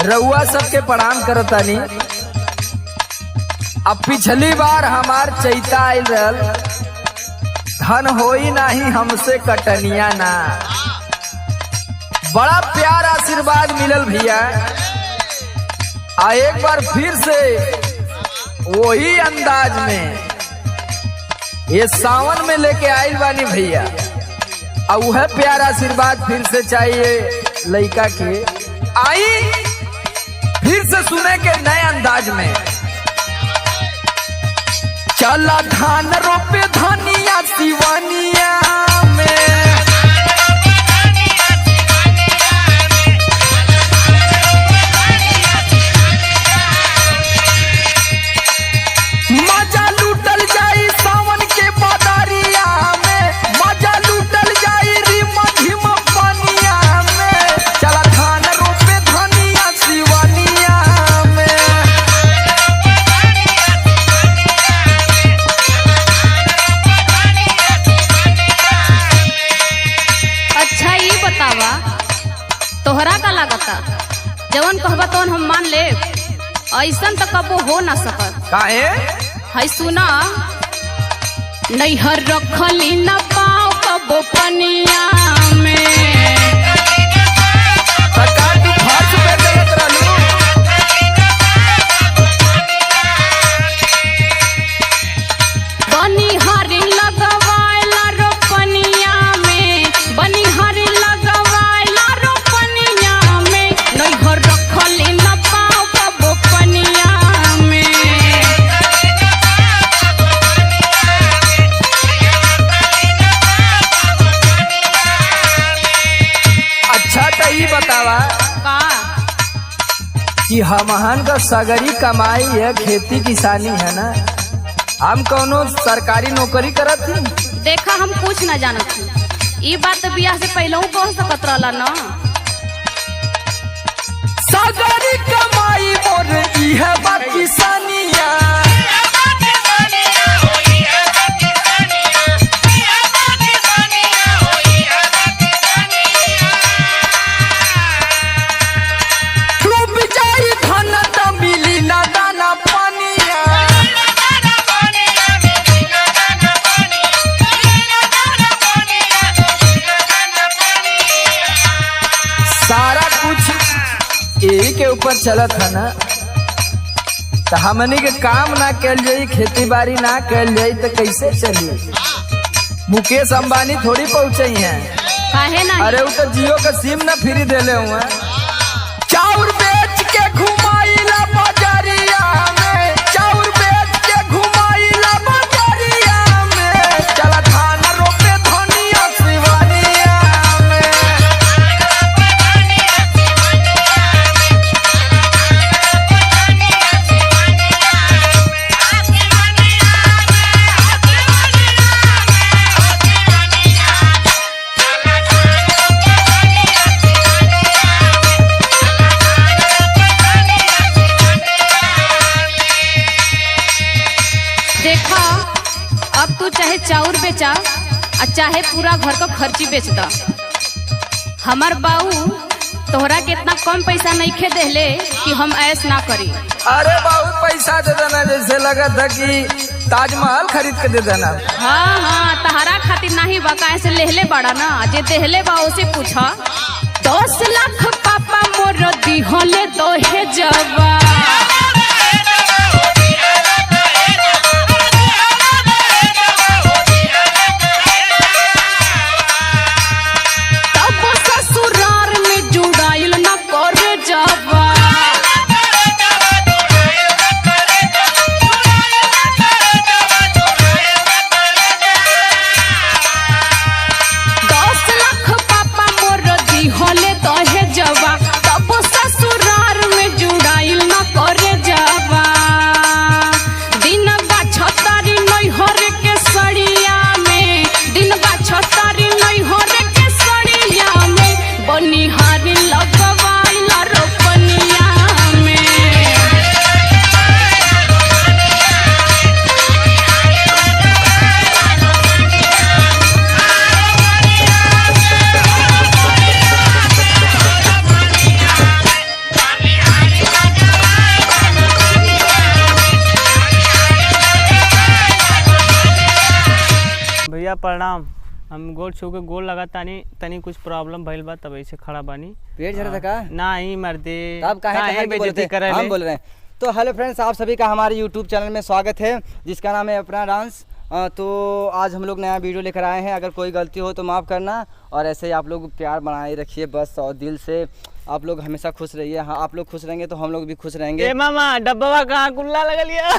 रउआ सबके प्रणाम करतानी। अब पिछली बार हमार चैता आयल रहल, धन होई नाही हमसे कटनिया ना। बड़ा प्यार आशीर्वाद मिलल भैया। एक बार फिर से वही अंदाज में ये सावन में लेके आयल बानी भैया। अब वह प्यार आशीर्वाद फिर से चाहिए लड़का के। आई फिर से सुने के नए अंदाज में। चला धान रोपे धनिया सिवानिया में, मजा लूटल जाई सावन के बादरिया में, मजा लूटल जाई रिम झिम पनिया में। चला धान रोपे धनिया सिवानिया में। अच्छा ये बतावा, तोहरा का लागता जवन कहबा तवन हम मान ले, ऐसन तो कबो हो ना सकत। काहे? है सुना, नैहर रखली न पाओ कबो पनिया में। सरकार तू फर्श पे देत रहलू। बनिहारी लगवाइला रोपनिया में, बनिहारी लगवाइला रोपनिया में। नैहर रखली न पाओ कबो पनिया में। अच्छा तो ये बतावा का कि हमहन का सगरी कमाई है खेती किसानी है ना। हम कौनो सरकारी नौकरी करत थी? देखा हम कुछ न जानत थी। ये बात तो बियाह से पहले कह सकत रहला ना। सगरी कमाई मोर इहे बा किसानिया। डूब जाई धन त मिली ना दाना पानिया। सारा कुछ यही के ऊपर चलत है ना। तो हमनी के काम ना कल जाई, खेती बाड़ी ना कल जाई तो कैसे चली? मुकेश अंबानी थोड़ी पहुंचे हैं। काहे ना? अरे वो तो जियो का सिम ना फ्री देले हुआ। चाउर बेच के घुमाइला बाजारिया में, चाउर बेच के घुमाइला बाजारिया में। चला धान रोपे धनिया सिवानिया में। देखा, अब तू चाहे चाउर बेचा और चाहे पूरा घर का खर्ची बेच दा, हमार बाऊ तोहरा के इतना कम पैसा नहीं खे देले कि हम ऐस ना करी। अरे बहुत पैसा दे देना, जैसे लगा था कि ताजमहल खरीद के दे देना। हाँ हाँ, तहरा खातिर नहीं बा, काहे से लेहले बड़ा ना। जे देहले बा उसे पूछा। 10 लाख पापा मोर दिहले दोहे जवा। तब ससुराल में जुड़ाइल न करे जवा। 10 लाख पापा मोर दिहले तोहे जवा। तब ससुराल में जुड़ाइल न करे प्रणाम। हम गोल छू के गोल लगा तनी कुछ प्रॉब्लम भइल बा, तब ऐसे खड़ा बानी। पेट झड़ था का? नहीं मर्दे, तब काहे बेइज्जती करे हम बोल रहे हैं। तो हेलो फ्रेंड्स, आप सभी का हमारे यूट्यूब चैनल में स्वागत है, जिसका नाम है अपना डांस। तो आज हम लोग नया वीडियो लेकर आए हैं। अगर कोई गलती हो तो माफ़ करना, और ऐसे ही आप लोग प्यार बनाए रखिए बस, और दिल से आप लोग हमेशा खुश रहिए। हाँ, आप लोग खुश रहेंगे तो हम लोग भी खुश रहेंगे। ए मामा, डब्बा कहाँ कुल्ला लगा लिया?